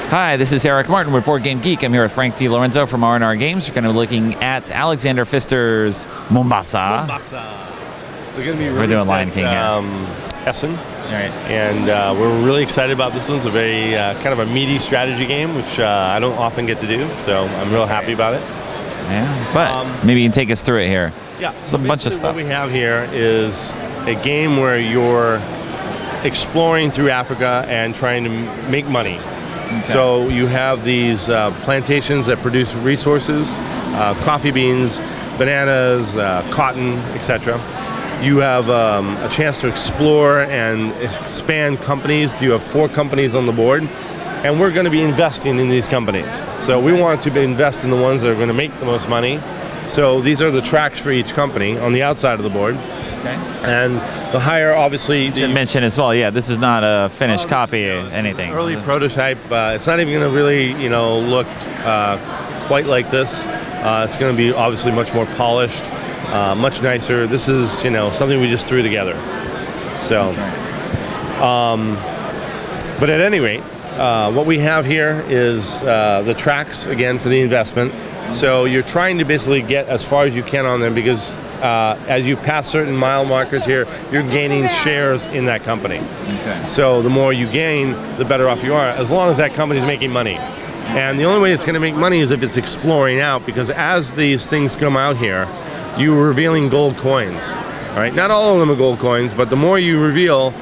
Hi, this is Eric Martin with Board Game Geek. I'm here with Frank D. Lorenzo from R&R Games. We're going to be looking at Alexander Pfister's Mombasa. So we're going to be We're doing Lion King here. Essen. All right. And we're really excited about this one. It's a very kind of a meaty strategy game, which I don't often get to do. So I'm real happy about it. Yeah, but maybe you can take us through it here. Yeah. It's a bunch of stuff. What we have here is a game where you're exploring through Africa and trying to make money. Okay. So you have these plantations that produce resources, coffee beans, bananas, cotton, etc. You have a chance to explore and expand companies. You have 4 companies on the board, and we're going to be investing in these companies. So we want to invest in the ones that are going to make the most money. So these are the tracks for each company on the outside of the board. Okay. And the higher, obviously... You should mention as well, yeah, this is not a finished copy or anything. Early prototype. It's not even going to really, look quite like this. It's going to be obviously much more polished, much nicer. This is, something we just threw together. So, but at any rate, what we have here is the tracks, again, for the investment. So you're trying to basically get as far as you can on them because as you pass certain mile markers here, you're gaining shares in that company. Okay. So the more you gain, the better off you are, as long as that company's making money. And the only way it's going to make money is if it's exploring out, because as these things come out here, you're revealing gold coins. All right, not all of them are gold coins, but the more you reveal,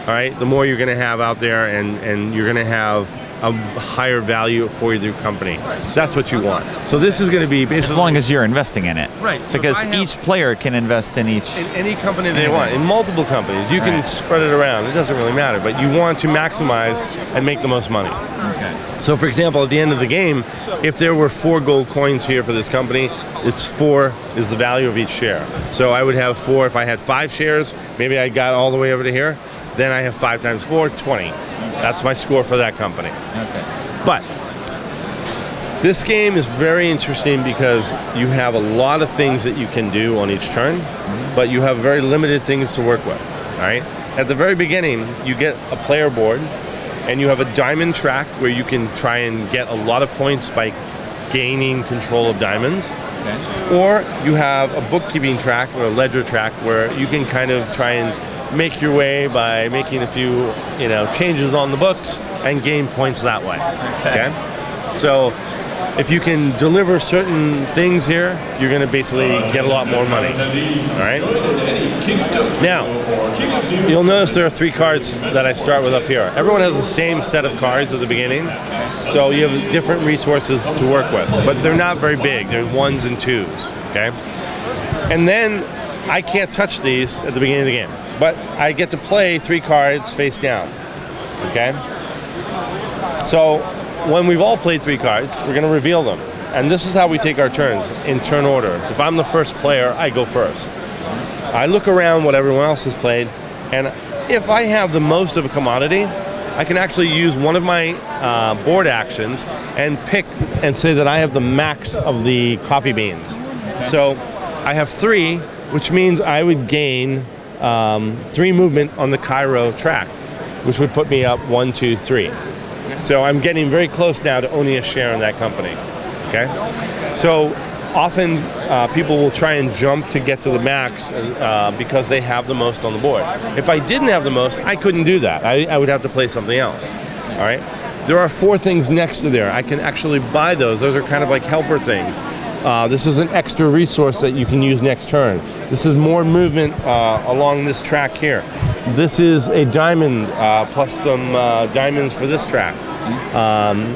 all right, the more you're going to have out there, and you're going to have a higher value for your company. That's what you want. So this is going to be basically... As long as you're investing in it. Right. So because each player can invest in each... In any company they want. In multiple companies. You can spread it around. It doesn't really matter. But you want to maximize and make the most money. Okay. So for example, at the end of the game, if there were 4 gold coins here for this company, it's 4 is the value of each share. So I would have 4. If I had 5 shares, maybe I got all the way over to here, then I have 5 times 4, 20. That's my score for that company. Okay. But this game is very interesting because you have a lot of things that you can do on each turn, but you have very limited things to work with. All right. At the very beginning, you get a player board, and you have a diamond track where you can try and get a lot of points by gaining control of diamonds. Okay. Or you have a bookkeeping track or a ledger track where you can kind of try and make your way by making a few, changes on the books and gain points that way. Okay? So if you can deliver certain things here, you're going to basically get a lot more money. All right? Now, you'll notice there are 3 cards that I start with up here. Everyone has the same set of cards at the beginning, so you have different resources to work with, but they're not very big. They're 1s and 2s. Okay? And then I can't touch these at the beginning of the game. But I get to play 3 cards face down, okay? So when we've all played 3 cards, we're going to reveal them. And this is how we take our turns, in turn order. So if I'm the first player, I go first. I look around what everyone else has played, and if I have the most of a commodity, I can actually use one of my board actions and pick and say that I have the max of the coffee beans. Okay. So I have 3, which means I would gain 3 movement on the Cairo track, which would put me up 1, 2, 3. So I'm getting very close now to owning a share in that company. Okay, so often people will try and jump to get to the max because they have the most on the board. If I didn't have the most, I couldn't do that. I would have to play something else. All right. There are 4 things next to there. I can actually buy those. Those are kind of like helper things. This is an extra resource that you can use next turn. This is more movement along this track here. This is a diamond plus some diamonds for this track.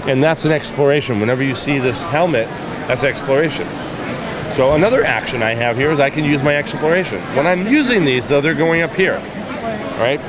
And that's an exploration. Whenever you see this helmet, that's exploration. So another action I have here is I can use my exploration. When I'm using these, though, they're going up here. Right?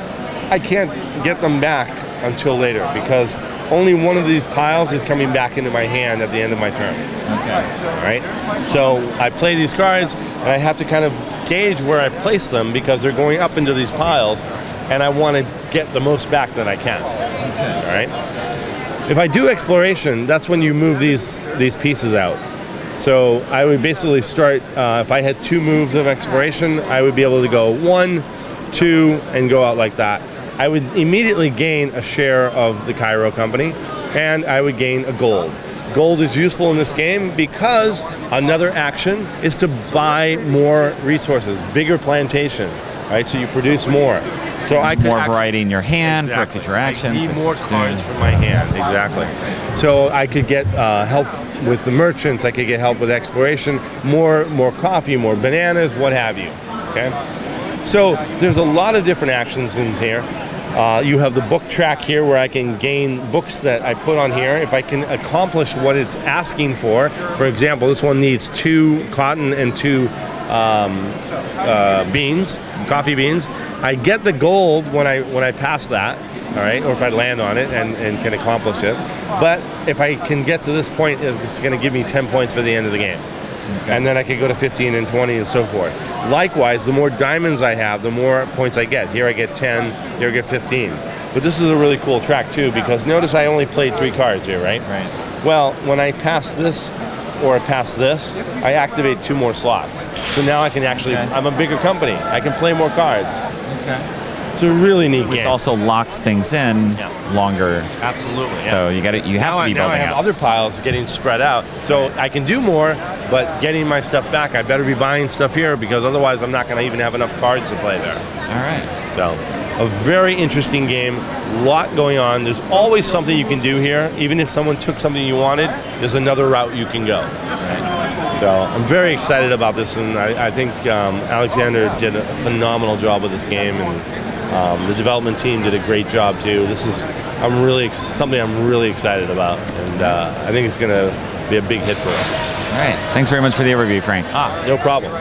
I can't get them back until later because only one of these piles is coming back into my hand at the end of my turn. Okay. All right? So I play these cards, and I have to kind of gauge where I place them because they're going up into these piles, and I want to get the most back that I can. Okay. All right? If I do exploration, that's when you move these pieces out. So I would basically start, if I had 2 moves of exploration, I would be able to go 1, 2, and go out like that. I would immediately gain a share of the Cairo company, and I would gain a gold. Gold is useful in this game because another action is to buy more resources, bigger plantation, right? So you produce more. So I could more variety in your hand for future actions. I need more cards for my hand, exactly. So I could get help with the merchants. I could get help with exploration, more coffee, more bananas, what have you. Okay. So there's a lot of different actions in here. You have the book track here where I can gain books that I put on here. If I can accomplish what it's asking for example, this one needs 2 cotton and 2 beans, coffee beans. I get the gold when I pass that, all right, or if I land on it and can accomplish it. But if I can get to this point, it's going to give me 10 points for the end of the game. Okay. And then I could go to 15 and 20 and so forth. Likewise, the more diamonds I have, the more points I get. Here I get 10, here I get 15. But this is a really cool track too, because notice I only played 3 cards here, right? Right. Well, when I pass this or I pass this, I activate 2 more slots. So now I can actually, I'm a bigger company. I can play more cards. Okay. It's a really neat game. Which also locks things in longer. Absolutely. So you have to be building now I have up. other piles getting spread out. So I can do more, but getting my stuff back, I better be buying stuff here because otherwise I'm not going to even have enough cards to play there. All right. So a very interesting game, lot going on. There's always something you can do here. Even if someone took something you wanted, there's another route you can go. Right. So I'm very excited about this, and I think Alexander did a phenomenal job with this game, and the development team did a great job too. This is something I'm really excited about, and I think it's going to be a big hit for us. All right. Thanks very much for the overview, Frank. No problem.